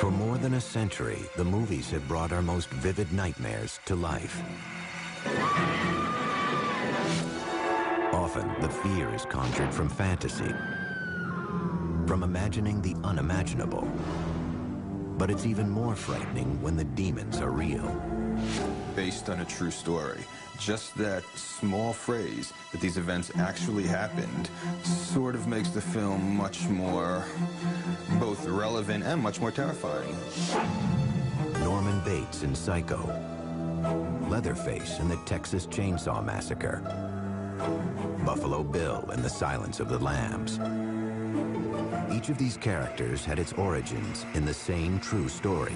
For more than a century, the movies have brought our most vivid nightmares to life. Often, the fear is conjured from fantasy, from imagining the unimaginable. But it's even more frightening when the demons are real. Based on a true story. Just that small phrase that these events actually happened sort of makes the film much more both relevant and much more terrifying. Norman Bates in Psycho, Leatherface in the Texas Chainsaw Massacre, Buffalo Bill in The Silence of the Lambs. Each of these characters had its origins in the same true story,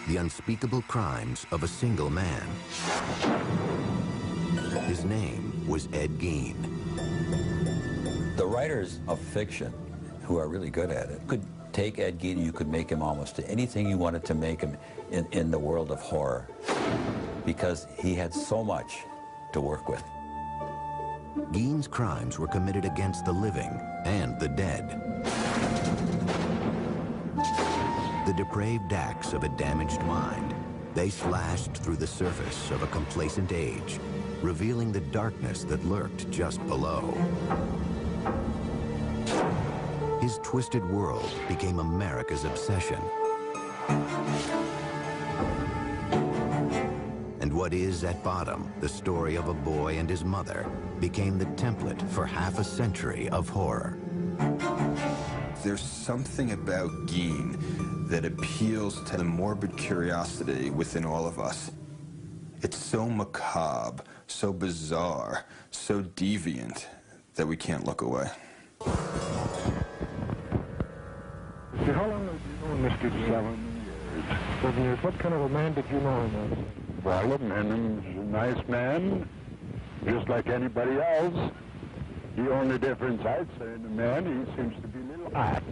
the unspeakable crimes of a single man. His name was Ed Gein. The writers of fiction, who are really good at it, could take Ed Gein and you could make him almost anything you wanted to make him in the world of horror, because he had so much to work with. Gein's crimes were committed against the living and the dead. The depraved acts of a damaged mind, they slashed through the surface of a complacent age, revealing the darkness that lurked just below. His twisted world became America's obsession. And what is at bottom, the story of a boy and his mother, became the template for half a century of horror. There's something about Gein that appeals to the morbid curiosity within all of us. It's so macabre, so bizarre, so deviant that we can't look away. How long have you known Mr. Gein? 7 years. What kind of a man did you know him as? Well, Manham's a nice man, just like anybody else. The only difference I'd say in the man, he seems to be a little hot.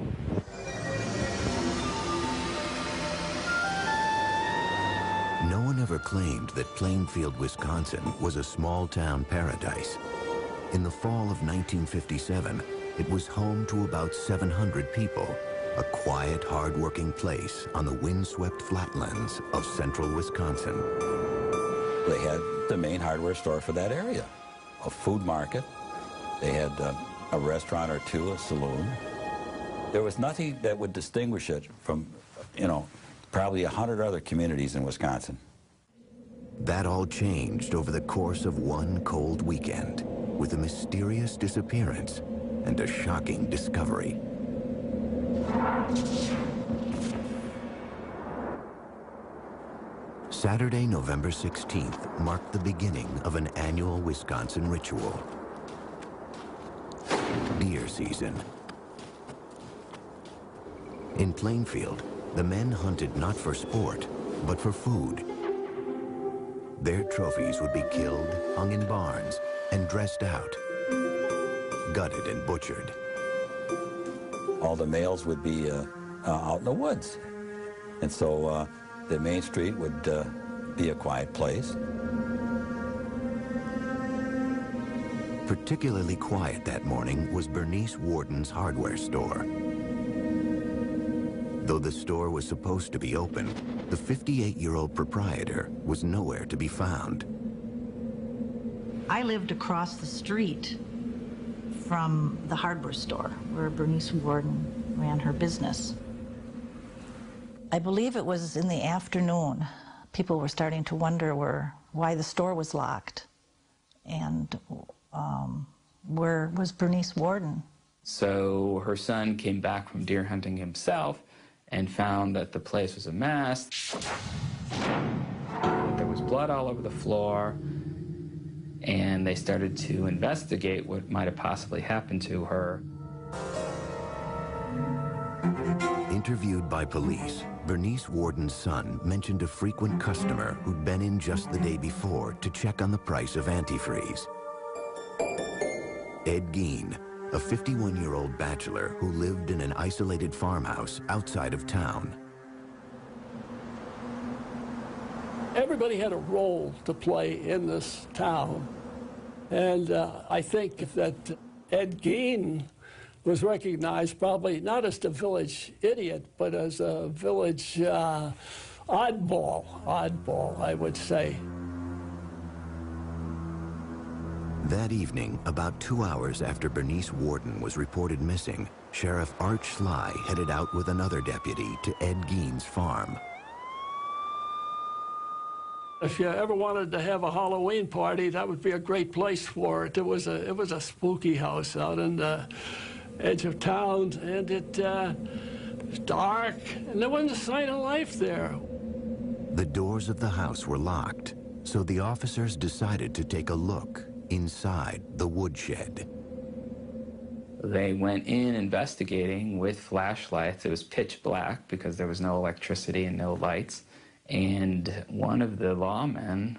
No one ever claimed that Plainfield, Wisconsin was a small-town paradise. In the fall of 1957, it was home to about 700 people, a quiet, hard-working place on the windswept flatlands of central Wisconsin. They had the main hardware store for that area, a food market. They had a restaurant or two, a saloon. There was nothing that would distinguish it from, probably 100 other communities in Wisconsin. That all changed over the course of one cold weekend, with a mysterious disappearance and a shocking discovery. Saturday, November 16th, marked the beginning of an annual Wisconsin ritual. Deer season. In Plainfield, the men hunted not for sport, but for food. Their trophies would be killed, hung in barns, and dressed out, gutted and butchered. All the males would be out in the woods. And so the main street would be a quiet place. Particularly quiet that morning was Bernice Warden's hardware store. Though the store was supposed to be open, the 58-year-old proprietor was nowhere to be found. I lived across the street from the hardware store where Bernice Warden ran her business. I believe it was in the afternoon. People were starting to wonder why the store was locked and where was Bernice Warden. So her son came back from deer hunting himself and found that the place was a mess. There was blood all over the floor, and they started to investigate what might have possibly happened to her. Interviewed by police, Bernice Warden's son mentioned a frequent customer who'd been in just the day before to check on the price of antifreeze. Ed Gein, a 51-year-old bachelor who lived in an isolated farmhouse outside of town. Everybody had a role to play in this town. And I think that Ed Gein was recognized probably not as the village idiot, but as a village oddball, I would say. That evening, about 2 hours after Bernice Warden was reported missing, Sheriff Art Schley headed out with another deputy to Ed Gein's farm. If you ever wanted to have a Halloween party, that would be a great place for it. It was a spooky house out in the edge of town, and it was dark, and there wasn't a sign of life there. The doors of the house were locked, so the officers decided to take a look inside the woodshed. They went in investigating with flashlights. It was pitch black because there was no electricity and no lights. And one of the lawmen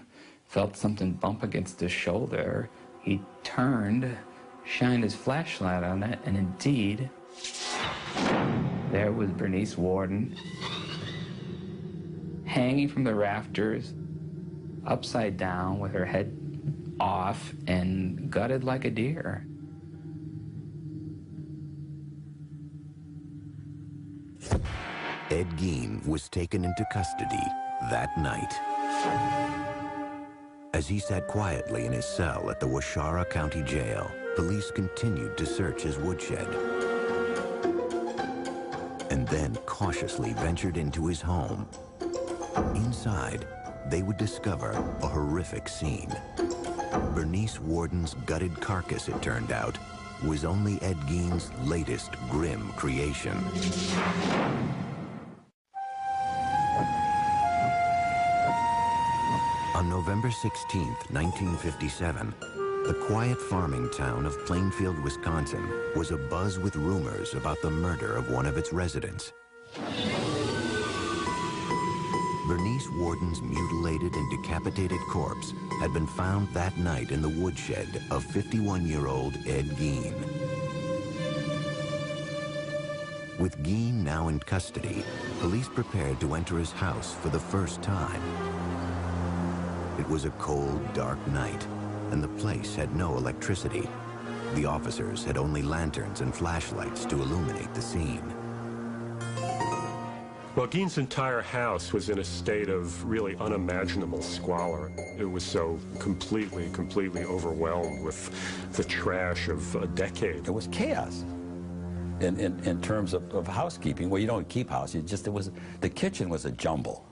felt something bump against his shoulder. He turned, shined his flashlight on it, and indeed, there was Bernice Warden hanging from the rafters, upside down with her head off and gutted like a deer. Ed Gein was taken into custody that night. As he sat quietly in his cell at the Waushara County Jail, police continued to search his woodshed and then cautiously ventured into his home. Inside, they would discover a horrific scene. Bernice Warden's gutted carcass, it turned out, was only Ed Gein's latest grim creation. On November 16, 1957, the quiet farming town of Plainfield, Wisconsin, was abuzz with rumors about the murder of one of its residents. Bernice Warden's mutilated and decapitated corpse had been found that night in the woodshed of 51-year-old Ed Gein. With Gein now in custody, police prepared to enter his house for the first time. It was a cold, dark night, and the place had no electricity. The officers had only lanterns and flashlights to illuminate the scene. Well, Gein's entire house was in a state of really unimaginable squalor. It was so completely overwhelmed with the trash of a decade. It was chaos in terms of housekeeping. Well, you don't keep house. The kitchen was a jumble.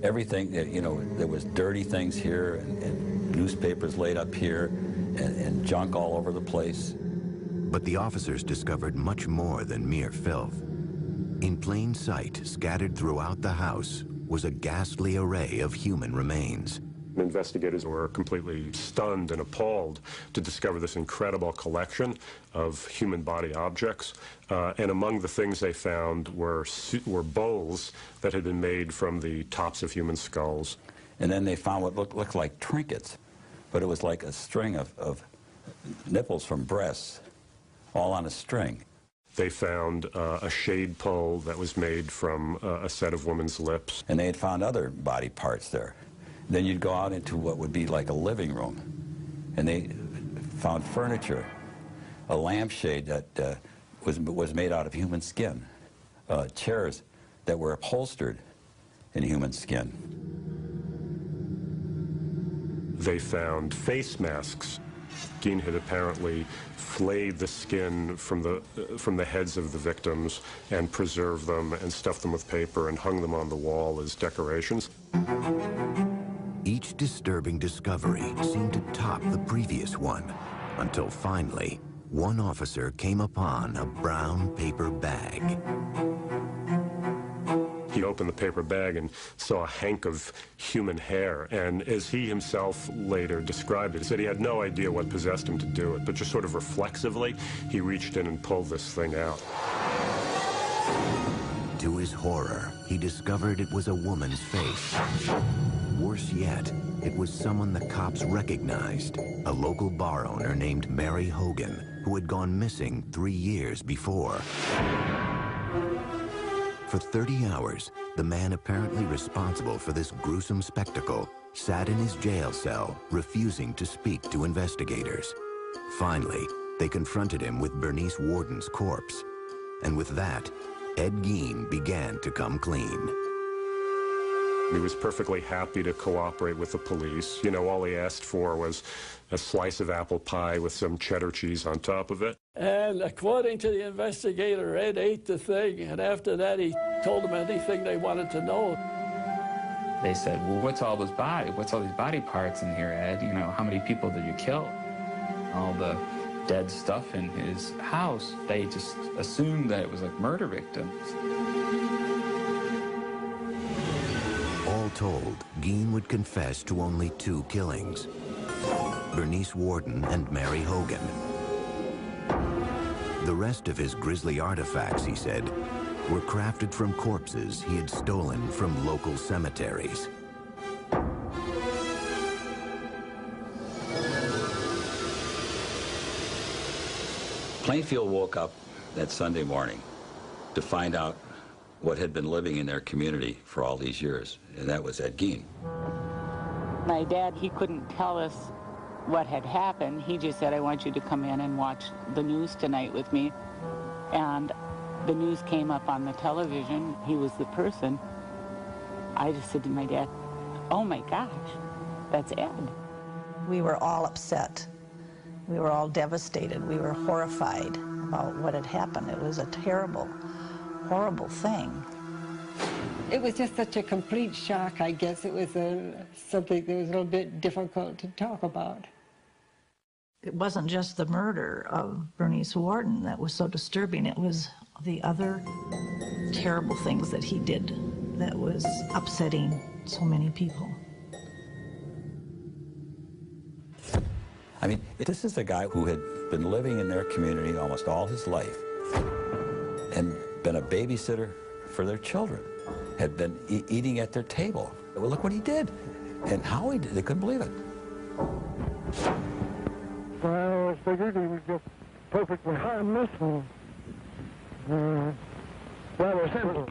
Everything, you know, there was dirty things here and newspapers laid up here and junk all over the place. But the officers discovered much more than mere filth. In plain sight, scattered throughout the house, was a ghastly array of human remains. Investigators were completely stunned and appalled to discover this incredible collection of human body objects. And among the things they found were bowls that had been made from the tops of human skulls. And then they found what looked like trinkets, but it was like a string of nipples from breasts, all on a string. They found a shade pole that was made from a set of women's lips. And they had found other body parts there. Then you'd go out into what would be like a living room, and they found furniture, a lampshade that was made out of human skin, chairs that were upholstered in human skin. They found face masks. Gein had apparently flayed the skin from the heads of the victims and preserved them and stuffed them with paper and hung them on the wall as decorations. Each disturbing discovery seemed to top the previous one, until finally, one officer came upon a brown paper bag. He opened the paper bag and saw a hank of human hair, and as he himself later described it, he said he had no idea what possessed him to do it, but just sort of reflexively, he reached in and pulled this thing out. To his horror, he discovered it was a woman's face. Worse yet, it was someone the cops recognized, a local bar owner named Mary Hogan, who had gone missing 3 years before. For 30 hours, the man apparently responsible for this gruesome spectacle sat in his jail cell, refusing to speak to investigators. Finally, they confronted him with Bernice Worden's corpse. And with that, Ed Gein began to come clean. He was perfectly happy to cooperate with the police. You know, all he asked for was a slice of apple pie with some cheddar cheese on top of it. And according to the investigator, Ed ate the thing, and after that he told them anything they wanted to know. They said, well, what's all these body parts in here, Ed? You know, how many people did you kill? All the dead stuff in his house, they just assumed that it was like murder victims. All told, Gein would confess to only 2 killings: Bernice Worden and Mary Hogan. The rest of his grisly artifacts, he said, were crafted from corpses he had stolen from local cemeteries. Plainfield woke up that Sunday morning to find out what had been living in their community for all these years, and that was Ed Gein. My dad, he couldn't tell us what had happened. He just said, I want you to come in and watch the news tonight with me. And the news came up on the television. He was the person. I just said to my dad, oh my gosh, that's Ed. We were all upset. We were all devastated. We were horrified about what had happened. It was a terrible, horrible thing. It was just such a complete shock, I guess. It was something that was a little bit difficult to talk about. It wasn't just the murder of Bernice Worden that was so disturbing. It was the other terrible things that he did that was upsetting so many people. I mean, this is a guy who had been living in their community almost all his life and been a babysitter for their children, had been eating at their table. Well, look what he did and how he did. They couldn't believe it. Well, I figured he was just perfectly harmless and rather simple.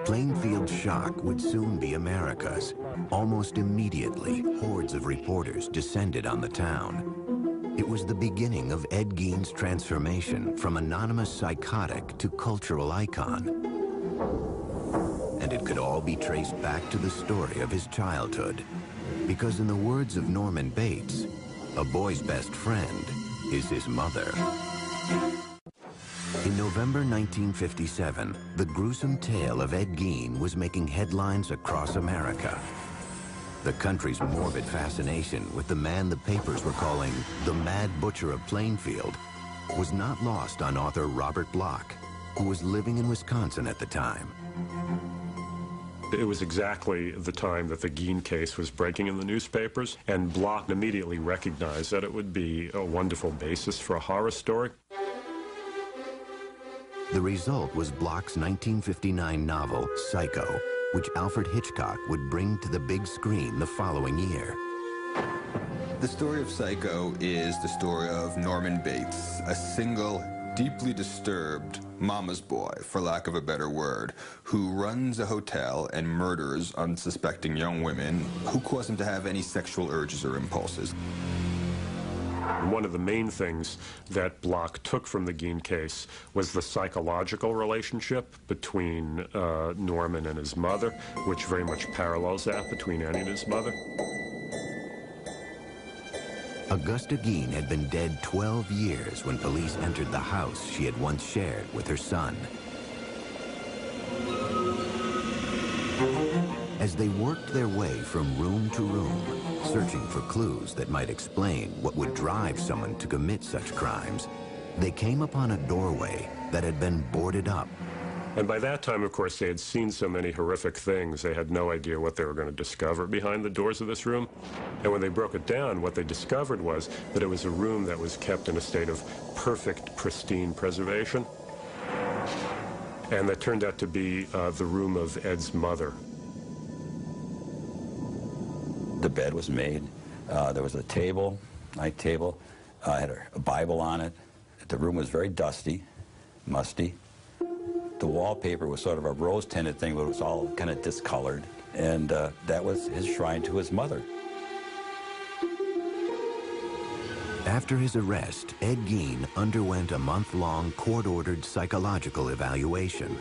Plainfield's shock would soon be America's. Almost immediately, hordes of reporters descended on the town. It was the beginning of Ed Gein's transformation from anonymous psychotic to cultural icon. And it could all be traced back to the story of his childhood. Because in the words of Norman Bates, a boy's best friend is his mother. In November 1957, the gruesome tale of Ed Gein was making headlines across America. The country's morbid fascination with the man the papers were calling the Mad Butcher of Plainfield was not lost on author Robert Bloch, who was living in Wisconsin at the time. It was exactly the time that the Gein case was breaking in the newspapers, and Bloch immediately recognized that it would be a wonderful basis for a horror story. The result was Bloch's 1959 novel, Psycho, which Alfred Hitchcock would bring to the big screen the following year. The story of Psycho is the story of Norman Bates, a single, deeply disturbed mama's boy, for lack of a better word, who runs a hotel and murders unsuspecting young women who cause him to have any sexual urges or impulses. One of the main things that Bloch took from the Gein case was the psychological relationship between Norman and his mother, which very much parallels that between Annie and his mother. Augusta Gein had been dead 12 years when police entered the house she had once shared with her son. As they worked their way from room to room, searching for clues that might explain what would drive someone to commit such crimes, they came upon a doorway that had been boarded up. And by that time, of course, they had seen so many horrific things, they had no idea what they were going to discover behind the doors of this room. And when they broke it down, what they discovered was that it was a room that was kept in a state of perfect, pristine preservation. And that turned out to be the room of Ed's mother. The bed was made. There was a table, night table, had a Bible on it. The room was very dusty, musty. The wallpaper was sort of a rose-tinted thing, but it was all kind of discolored. And that was his shrine to his mother. After his arrest, Ed Gein underwent a month-long court-ordered psychological evaluation.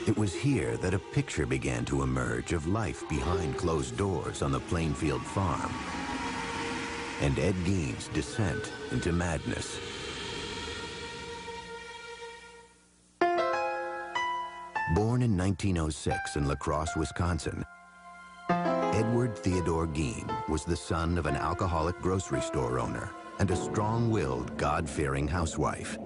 It was here that a picture began to emerge of life behind closed doors on the Plainfield farm, and Ed Gein's descent into madness. Born in 1906 in La Crosse, Wisconsin, Edward Theodore Gein was the son of an alcoholic grocery store owner and a strong-willed, God-fearing housewife.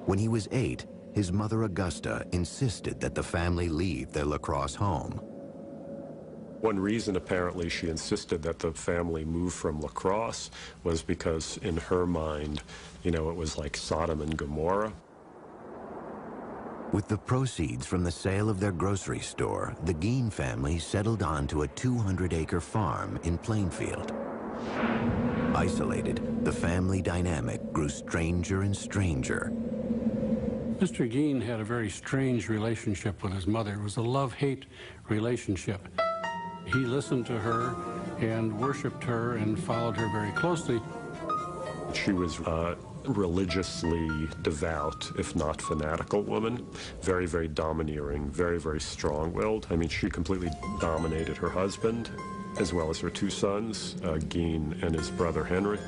When he was 8, his mother Augusta insisted that the family leave their La Crosse home. One reason, apparently, she insisted that the family move from La Crosse was because, in her mind, you know, it was like Sodom and Gomorrah. With the proceeds from the sale of their grocery store, the Gein family settled onto a 200-acre farm in Plainfield. Isolated, the family dynamic grew stranger and stranger. Mr. Gein had a very strange relationship with his mother. It was a love-hate relationship. He listened to her and worshipped her and followed her very closely. She was religiously devout, if not fanatical woman. Very, very domineering, very, very strong-willed. I mean, she completely dominated her husband, as well as her 2 sons, Gein and his brother Henry.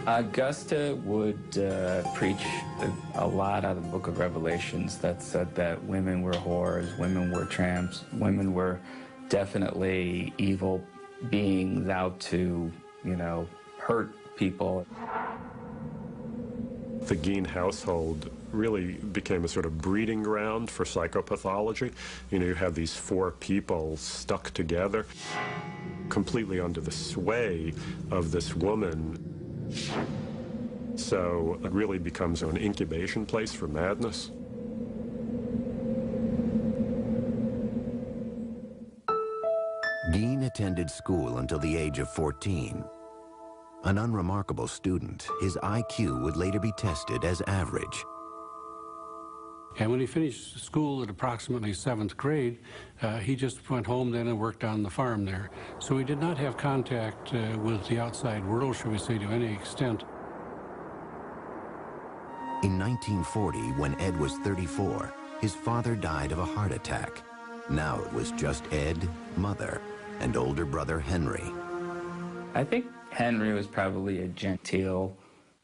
Augusta would preach a lot out of the book of Revelations that said that women were whores, women were tramps, women were definitely evil beings out to, you know, hurt people. The Gein household really became a sort of breeding ground for psychopathology. You know, you had these 4 people stuck together, completely under the sway of this woman. So it really becomes an incubation place for madness. Gein attended school until the age of 14. An unremarkable student, his IQ would later be tested as average. And when he finished school at approximately 7th grade, he just went home then and worked on the farm there. So he did not have contact with the outside world, shall we say, to any extent. In 1940, when Ed was 34, his father died of a heart attack. Now it was just Ed, mother, and older brother Henry. I think Henry was probably a genteel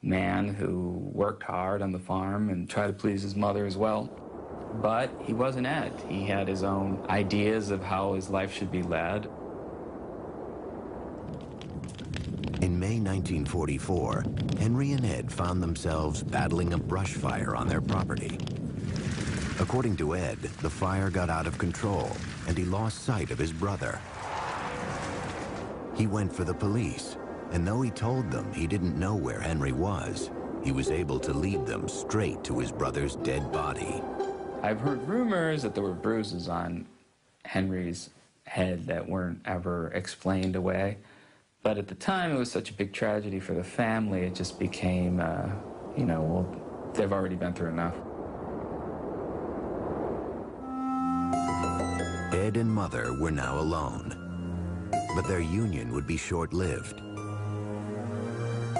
man who worked hard on the farm and tried to please his mother as well. But he wasn't Ed. He had his own ideas of how his life should be led. In May 1944, Henry and Ed found themselves battling a brush fire on their property. According to Ed, the fire got out of control and he lost sight of his brother. He went for the police, and though he told them he didn't know where Henry was, he was able to lead them straight to his brother's dead body. I've heard rumors that there were bruises on Henry's head that weren't ever explained away. But at the time, it was such a big tragedy for the family, it just became, you know, well, they've already been through enough. Ed and Mother were now alone, but their union would be short-lived.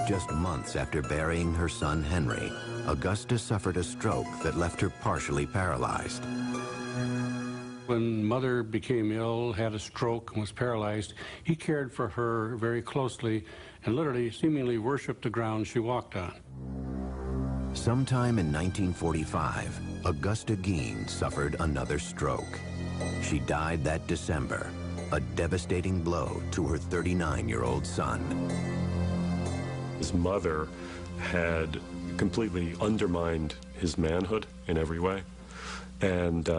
Just months after burying her son Henry, Augusta suffered a stroke that left her partially paralyzed. When Mother became ill, had a stroke, and was paralyzed, he cared for her very closely and literally, seemingly worshipped the ground she walked on. Sometime in 1945, Augusta Gein suffered another stroke. She died that December, a devastating blow to her 39-year-old son. His mother had completely undermined his manhood in every way. And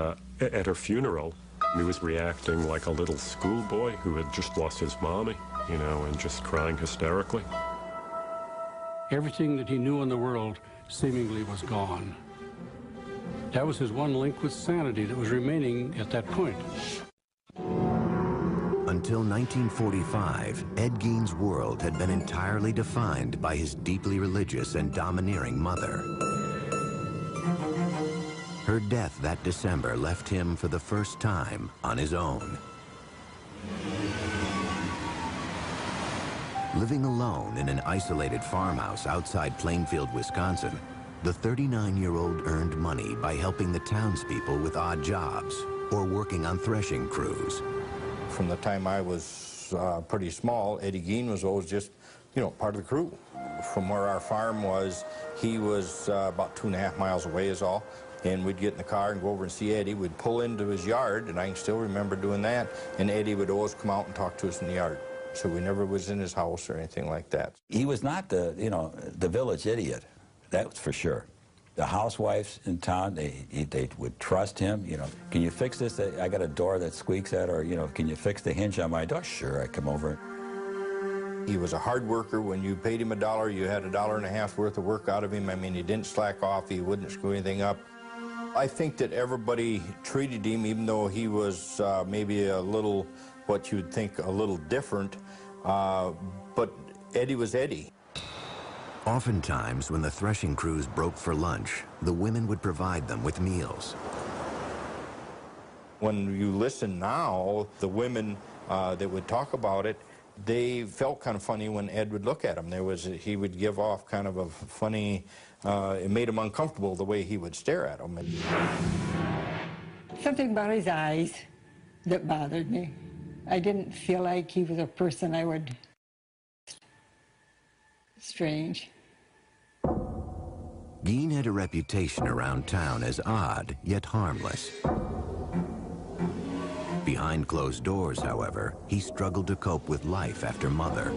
at her funeral, he was reacting like a little schoolboy who had just lost his mommy, you know, and just crying hysterically. Everything that he knew in the world seemingly was gone. That was his one link with sanity that was remaining at that point. Until 1945, Ed Gein's world had been entirely defined by his deeply religious and domineering mother. Her death that December left him for the first time on his own. Living alone in an isolated farmhouse outside Plainfield, Wisconsin, the 39-year-old earned money by helping the townspeople with odd jobs or working on threshing crews. From the time I was pretty small, Eddie Gein was always just, you know, part of the crew. From where our farm was, he was about 2.5 miles away is all. And we'd get in the car and go over and see Eddie. We'd pull into his yard, and I can still remember doing that. And Eddie would always come out and talk to us in the yard. So we never was in his house or anything like that. He was not the, you know, the village idiot. That's for sure. The housewives in town, they would trust him. You know, can you fix this? I got a door that squeaks at, or, you know, can you fix the hinge on my door? Sure, I come over. He was a hard worker. When you paid him $1, you had $1.50 worth of work out of him. I mean, he didn't slack off. He wouldn't screw anything up. I think that everybody treated him, even though he was maybe a little, what you would think, a little different, but Eddie was Eddie. Oftentimes, when the threshing crews broke for lunch, the women would provide them with meals. When you listen now, the women that would talk about it, they felt kind of funny when Ed would look at them. He would give off kind of a funny, it made him uncomfortable the way he would stare at them. Something about his eyes that bothered me. I didn't feel like he was a person I would... Strange. Gein had a reputation around town as odd, yet harmless. Behind closed doors, however, he struggled to cope with life after Mother.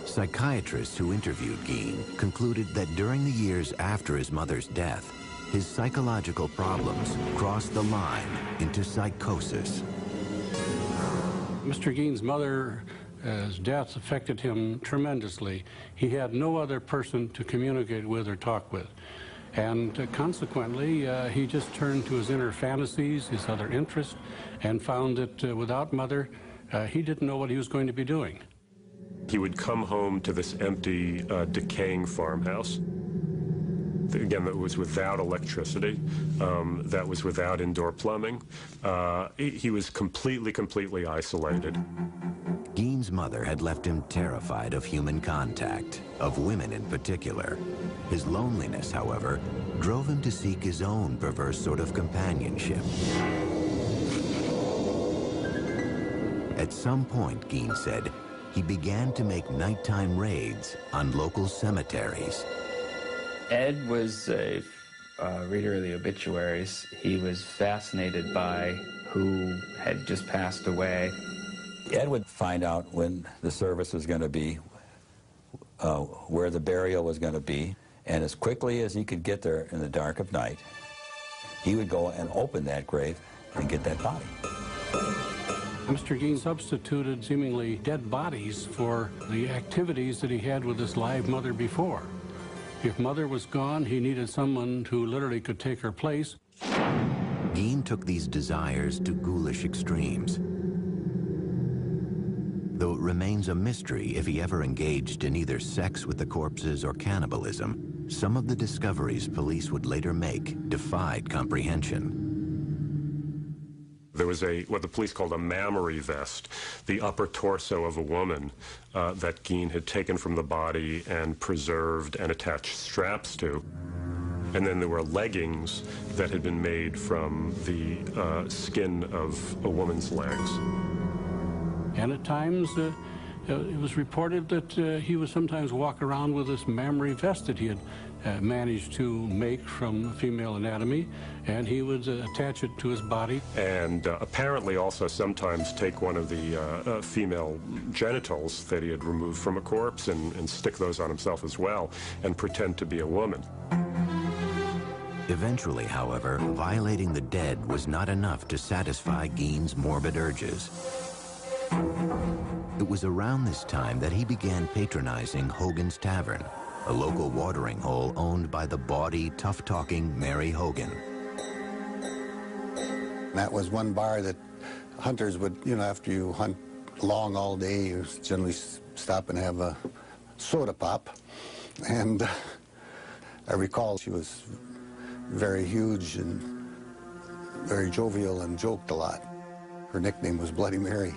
Psychiatrists who interviewed Gein concluded that during the years after his mother's death, his psychological problems crossed the line into psychosis. Mr. Gein's mother's death affected him tremendously. He had no other person to communicate with or talk with. And consequently, he just turned to his inner fantasies, his other interests, and found that without Mother, he didn't know what he was going to be doing. He would come home to this empty, decaying farmhouse. Again, that was without electricity, that was without indoor plumbing. He was completely isolated. Gein's mother had left him terrified of human contact, of women in particular. His loneliness, however, drove him to seek his own perverse sort of companionship. At some point, Gein said, he began to make nighttime raids on local cemeteries. Ed was a reader of the obituaries. He was fascinated by who had just passed away. Ed would find out when the service was going to be, where the burial was going to be, and as quickly as he could get there in the dark of night, he would go and open that grave and get that body. Mr. Gein substituted seemingly dead bodies for the activities that he had with his live mother before. If Mother was gone, he needed someone who literally could take her place. Gein took these desires to ghoulish extremes. Though it remains a mystery if he ever engaged in either sex with the corpses or cannibalism, some of the discoveries police would later make defied comprehension. There was what the police called a mammary vest, the upper torso of a woman that Gein had taken from the body and preserved and attached straps to. And then there were leggings that had been made from the skin of a woman's legs. And at times, it was reported that he would sometimes walk around with this mammary vest that he had managed to make from female anatomy, and he would attach it to his body. And apparently also sometimes take one of the female genitals that he had removed from a corpse and stick those on himself as well and pretend to be a woman. Eventually, however, violating the dead was not enough to satisfy Gein's morbid urges. It was around this time that he began patronizing Hogan's Tavern, a local watering hole owned by the bawdy, tough-talking Mary Hogan. That was one bar that hunters would, you know, after you hunt long all day, you generally stop and have a soda pop. And I recall she was very huge and very jovial and joked a lot. Her nickname was Bloody Mary.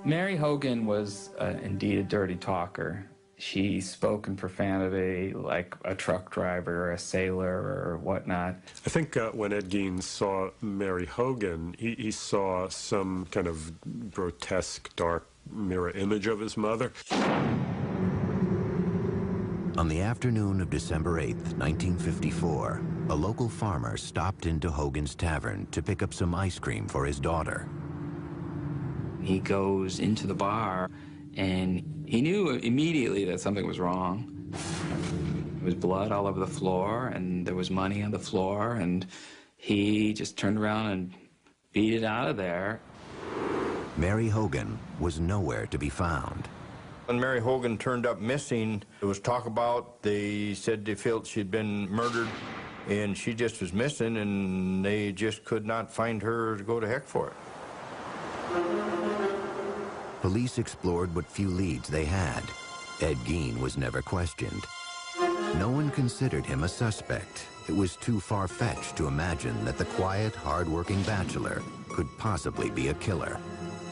Mary Hogan was indeed a dirty talker. She spoke in profanity like a truck driver or a sailor or whatnot. I think when Ed Gein saw Mary Hogan, he saw some kind of grotesque, dark mirror image of his mother. On the afternoon of December 8th, 1954, a local farmer stopped into Hogan's Tavern to pick up some ice cream for his daughter. He goes into the bar, and he knew immediately that something was wrong. There was blood all over the floor, and there was money on the floor, and he just turned around and beat it out of there. Mary Hogan was nowhere to be found. When Mary Hogan turned up missing, there was talk about, they said they felt she'd been murdered, and she just was missing, and they just could not find her to go to heck for it. Police explored what few leads they had. Ed Gein was never questioned. No one considered him a suspect. It was too far-fetched to imagine that the quiet, hard-working bachelor could possibly be a killer.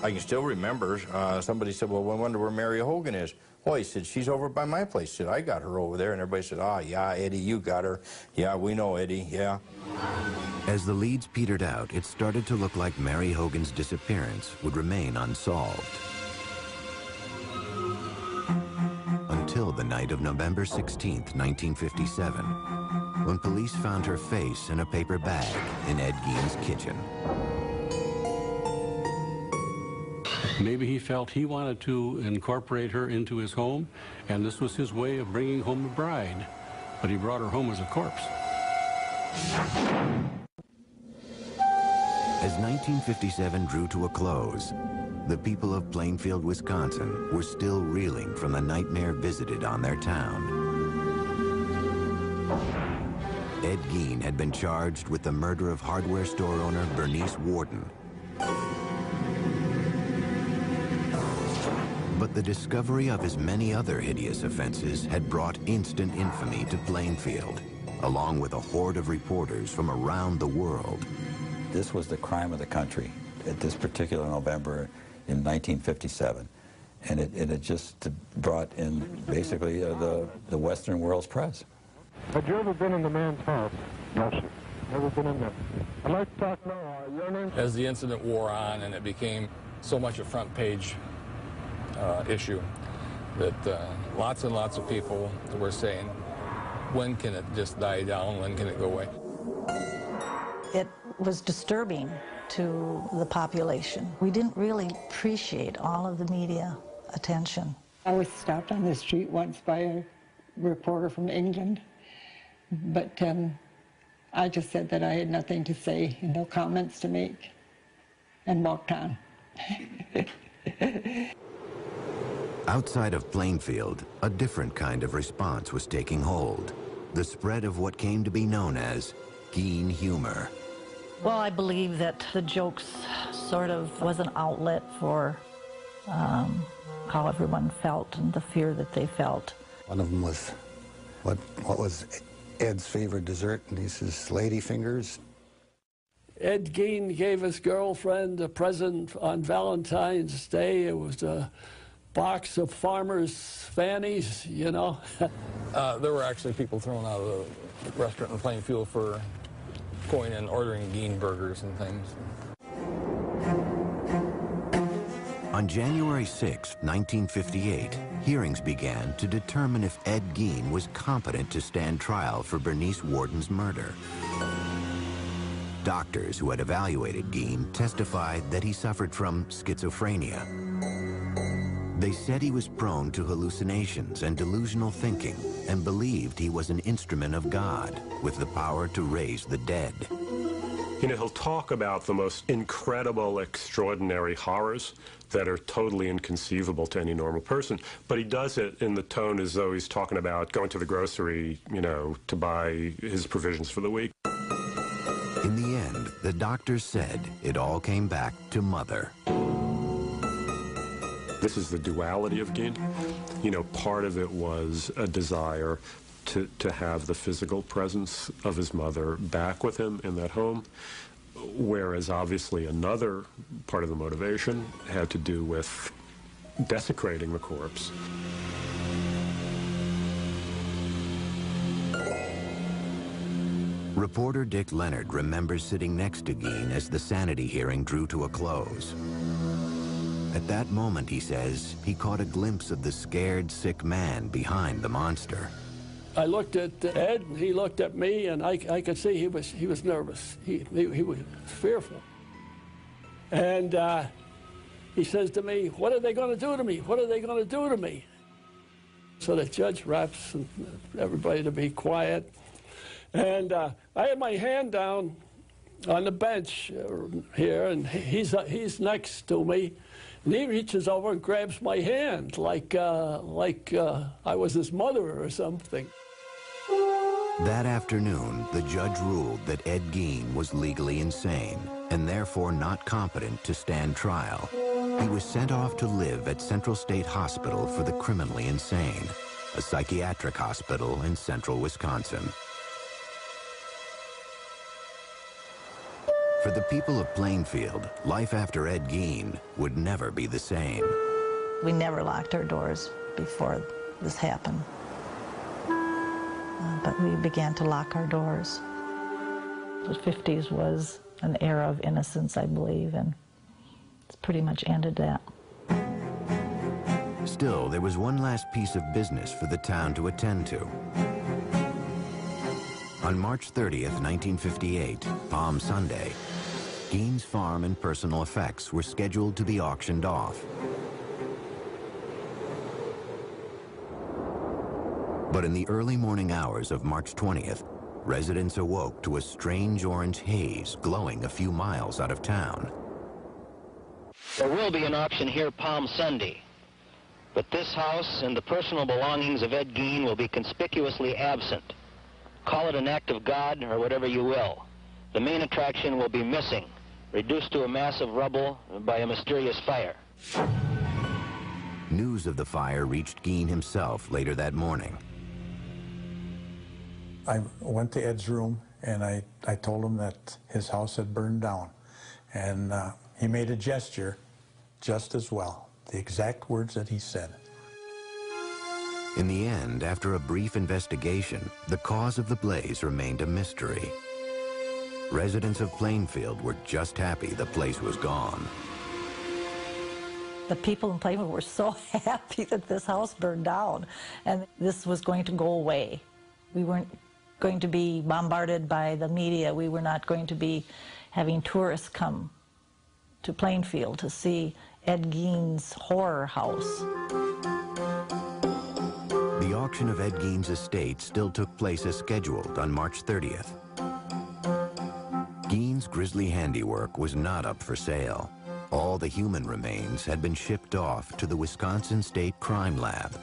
I can still remember somebody said, well, I wonder where Mary Hogan is. Well, he said, she's over by my place. He said, I got her over there. And everybody said, ah, yeah, Eddie, you got her. Yeah, we know Eddie, yeah. As the leads petered out, it started to look like Mary Hogan's disappearance would remain unsolved. Until the night of November 16th, 1957, when police found her face in a paper bag in Ed Gein's kitchen. Maybe he felt he wanted to incorporate her into his home, and this was his way of bringing home a bride. But he brought her home as a corpse. As 1957 drew to a close, the people of Plainfield, Wisconsin were still reeling from the nightmare visited on their town. Ed Gein had been charged with the murder of hardware store owner Bernice Warden. But the discovery of his many other hideous offenses had brought instant infamy to Plainfield, along with a horde of reporters from around the world. This was the crime of the country at this particular November in 1957. And it had just brought in basically the Western world's press. Had you ever been in the man's house? No, sir. Never been in there. I'd like to talk now. Your name? As the incident wore on and it became so much a front page issue that lots and lots of people were saying, when can it just die down? When can it go away? It was disturbing to the population. We didn't really appreciate all of the media attention. I was stopped on the street once by a reporter from England, but I just said that I had nothing to say and no comments to make, and walked on. Outside of Plainfield, a different kind of response was taking hold. The spread of what came to be known as Gein humor. Well, I believe that the jokes sort of was an outlet for how everyone felt and the fear that they felt. One of them was, what was Ed's favorite dessert? And he says, lady fingers. Ed Gein gave his girlfriend a present on Valentine's Day. It was a box of farmers' fannies, you know. There were actually people thrown out of the restaurant in Plainfield for going and ordering Gein burgers and things. On January 6, 1958, hearings began to determine if Ed Gein was competent to stand trial for Bernice Warden's murder. Doctors who had evaluated Gein testified that he suffered from schizophrenia. They said he was prone to hallucinations and delusional thinking and believed he was an instrument of God with the power to raise the dead. You know, he'll talk about the most incredible, extraordinary horrors that are totally inconceivable to any normal person, but he does it in the tone as though he's talking about going to the grocery, you know, to buy his provisions for the week. In the end, the doctors said it all came back to Mother. This is the duality of Gein. You know, part of it was a desire to have the physical presence of his mother back with him in that home, whereas obviously another part of the motivation had to do with desecrating the corpse. Reporter Dick Leonard remembers sitting next to Gein as the sanity hearing drew to a close. At that moment, he says, he caught a glimpse of the scared, sick man behind the monster. I looked at Ed, and he looked at me, and I could see he was nervous. He was fearful. And he says to me, "What are they going to do to me? What are they going to do to me?" So the judge raps and everybody to be quiet. And I had my hand down on the bench here, and he's next to me. And he reaches over and grabs my hand like I was his mother or something. That afternoon, the judge ruled that Ed Gein was legally insane and therefore not competent to stand trial. He was sent off to live at Central State Hospital for the Criminally Insane, a psychiatric hospital in central Wisconsin. For the people of Plainfield, life after Ed Gein would never be the same. We never locked our doors before this happened. But we began to lock our doors. The 50s was an era of innocence, I believe, and it's pretty much ended that. Still, there was one last piece of business for the town to attend to. On March 30th, 1958, Palm Sunday, Gein's farm and personal effects were scheduled to be auctioned off. But in the early morning hours of March 20th, residents awoke to a strange orange haze glowing a few miles out of town. There will be an auction here Palm Sunday, but this house and the personal belongings of Ed Gein will be conspicuously absent. Call it an act of God or whatever you will. The main attraction will be missing, reduced to a mass of rubble by a mysterious fire. News of the fire reached Gein himself later that morning. I went to Ed's room and I told him that his house had burned down. And he made a gesture just as well, the exact words that he said. In the end, after a brief investigation, the cause of the blaze remained a mystery. Residents of Plainfield were just happy the place was gone. The people in Plainfield were so happy that this house burned down and this was going to go away. We weren't going to be bombarded by the media. We were not going to be having tourists come to Plainfield to see Ed Gein's horror house. The auction of Ed Gein's estate still took place as scheduled on March 30th. Gein's grisly handiwork was not up for sale. All the human remains had been shipped off to the Wisconsin State Crime Lab.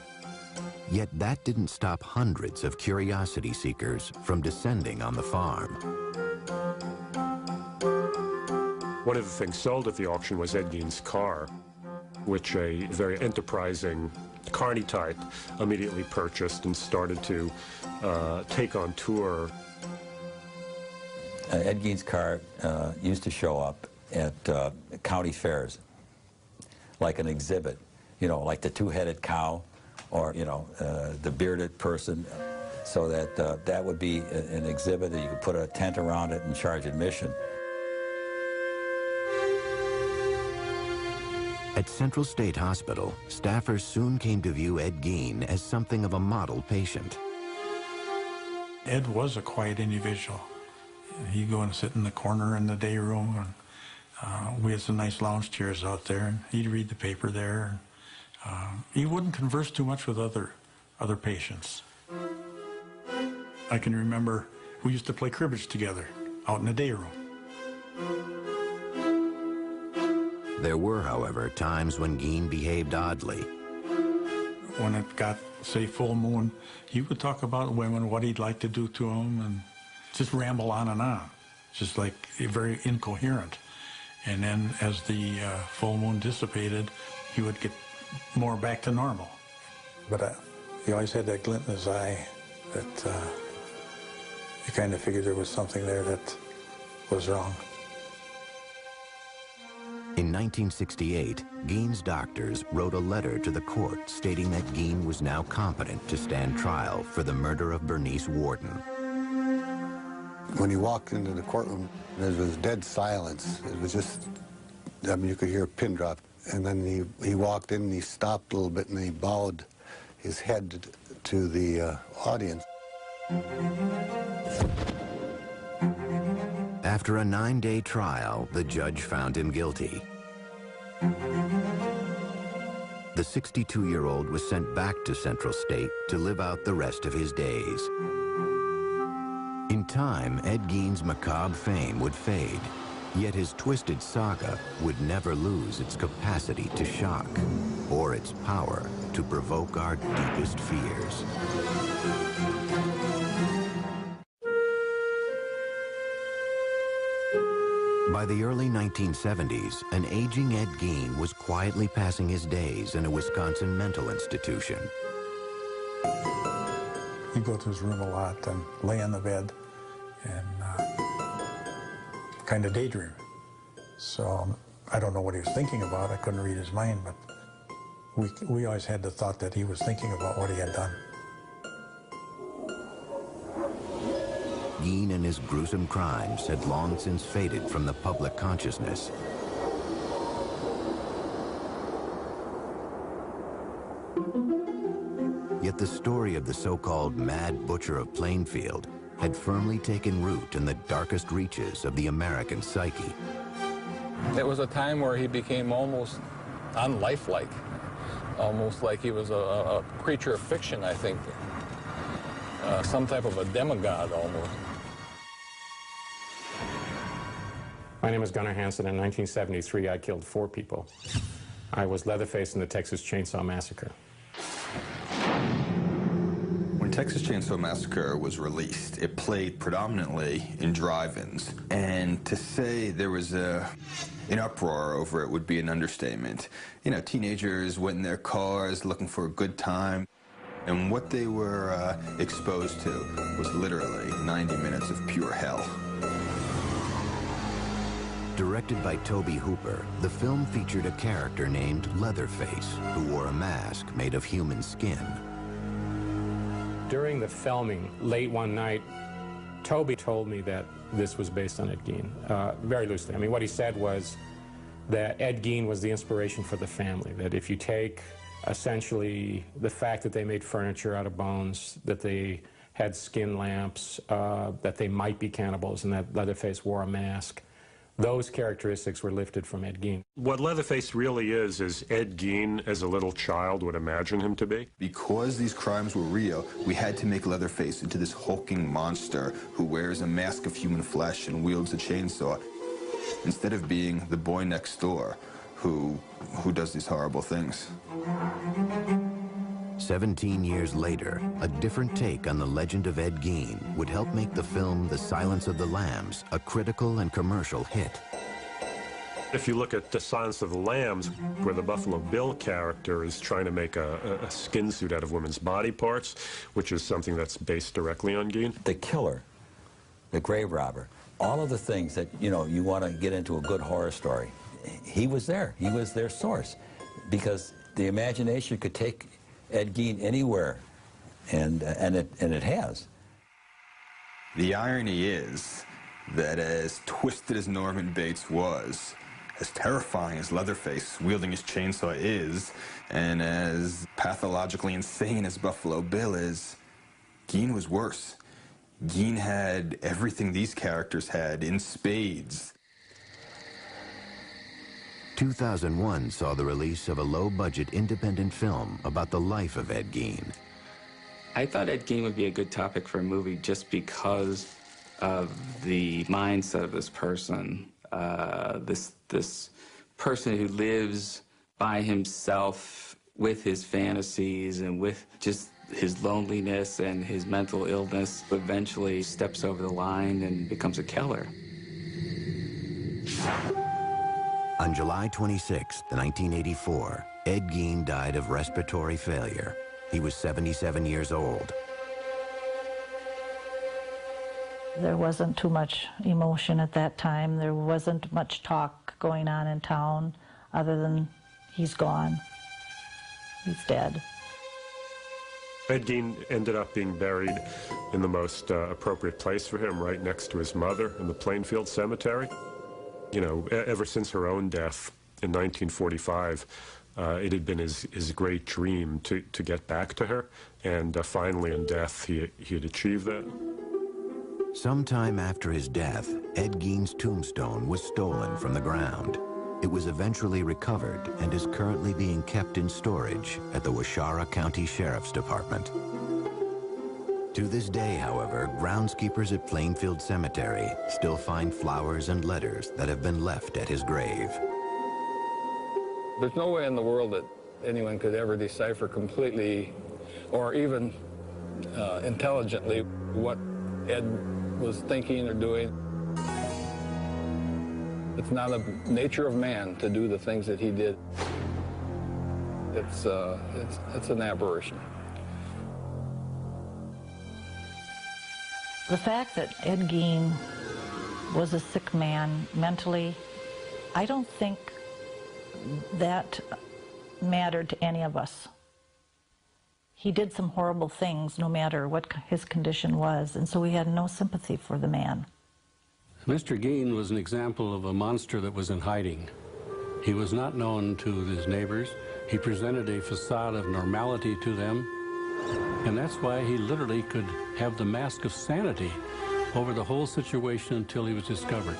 Yet that didn't stop hundreds of curiosity seekers from descending on the farm. One of the things sold at the auction was Ed Gein's car, which a very enterprising carny type immediately purchased and started to take on tour. Ed Gein's car used to show up at county fairs, like an exhibit, you know, like the two-headed cow, or, you know, the bearded person, so that that would be an exhibit that you could put a tent around it and charge admission. At Central State Hospital, staffers soon came to view Ed Gein as something of a model patient. Ed was a quiet individual. He'd go and sit in the corner in the day room, and we had some nice lounge chairs out there, and he'd read the paper there. He wouldn't converse too much with other patients. I can remember we used to play cribbage together out in the day room. There were, however, times when Gein behaved oddly. When it got, say, full moon, he would talk about women, what he'd like to do to them, and just ramble on and on, just like very incoherent. And then as the full moon dissipated, he would get more back to normal. But he always had that glint in his eye that you kind of figured there was something there that was wrong. In 1968, Gein's doctors wrote a letter to the court stating that Gein was now competent to stand trial for the murder of Bernice Worden. When he walked into the courtroom, there was dead silence. It was just, I mean, you could hear a pin drop. And then he walked in and he stopped a little bit and he bowed his head to the audience. After a 9-day trial, the judge found him guilty. The 62-year-old was sent back to Central State to live out the rest of his days. In time, Ed Gein's macabre fame would fade, yet his twisted saga would never lose its capacity to shock or its power to provoke our deepest fears. By the early 1970s, an aging Ed Gein was quietly passing his days in a Wisconsin mental institution. He'd go to his room a lot and lay on the bed and kind of daydream. So I don't know what he was thinking about. I couldn't read his mind, but we always had the thought that he was thinking about what he had done. Gein and his gruesome crimes had long since faded from the public consciousness. Yet the story of the so-called Mad Butcher of Plainfield had firmly taken root in the darkest reaches of the American psyche. It was a time where he became almost unlifelike, almost like he was a creature of fiction, I think. Some type of a demigod, almost. My name is Gunnar Hansen. In 1973, I killed 4 people. I was Leatherface in the Texas Chainsaw Massacre. When Texas Chainsaw Massacre was released, it played predominantly in drive-ins. And to say there was an uproar over it would be an understatement. You know, teenagers went in their cars looking for a good time. And what they were exposed to was literally 90 minutes of pure hell. Directed by Tobe Hooper, the film featured a character named Leatherface, who wore a mask made of human skin. During the filming, late one night, Tobe told me that this was based on Ed Gein, very loosely. I mean, what he said was that Ed Gein was the inspiration for the family, that if you take essentially the fact that they made furniture out of bones, that they had skin lamps, that they might be cannibals, and that Leatherface wore a mask, those characteristics were lifted from Ed Gein. What Leatherface really is Ed Gein as a little child would imagine him to be. Because these crimes were real, we had to make Leatherface into this hulking monster who wears a mask of human flesh and wields a chainsaw, instead of being the boy next door who does these horrible things. 17 years later, a different take on the legend of Ed Gein would help make the film The Silence of the Lambs a critical and commercial hit. If you look at The Silence of the Lambs, where the Buffalo Bill character is trying to make a skin suit out of women's body parts, which is something that's based directly on Gein. The killer, the grave robber, all of the things that, you know, you want to get into a good horror story, he was there. He was their source. Because the imagination could take Ed Gein anywhere, and it has. The irony is that as twisted as Norman Bates was, as terrifying as Leatherface wielding his chainsaw is, and as pathologically insane as Buffalo Bill is, Gein was worse. Gein had everything these characters had in spades. 2001 saw the release of a low-budget independent film about the life of Ed Gein. I thought Ed Gein would be a good topic for a movie just because of the mindset of this person. This person who lives by himself with his fantasies and with just his loneliness and his mental illness, eventually steps over the line and becomes a killer. On July 26, 1984, Ed Gein died of respiratory failure. He was 77 years old. There wasn't too much emotion at that time. There wasn't much talk going on in town other than he's gone. He's dead. Ed Gein ended up being buried in the most appropriate place for him, right next to his mother in the Plainfield Cemetery. You know, ever since her own death in 1945, it had been his great dream to get back to her, and finally in death he had achieved that. Sometime after his death, Ed Gein's tombstone was stolen from the ground. It was eventually recovered and is currently being kept in storage at the Waushara County Sheriff's Department. To this day, however, groundskeepers at Plainfield Cemetery still find flowers and letters that have been left at his grave. There's no way in the world that anyone could ever decipher completely or even intelligently what Ed was thinking or doing. It's not a nature of man to do the things that he did. It's an aberration. The fact that Ed Gein was a sick man mentally, I don't think that mattered to any of us. He did some horrible things no matter what his condition was, and so we had no sympathy for the man. Mr. Gein was an example of a monster that was in hiding. He was not known to his neighbors. He presented a facade of normality to them, and that's why he literally could have the mask of sanity over the whole situation until he was discovered.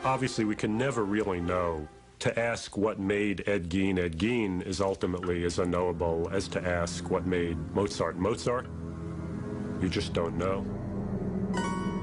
Obviously, we can never really know. To ask what made Ed Gein is ultimately as unknowable as to ask what made Mozart Mozart. You just don't know.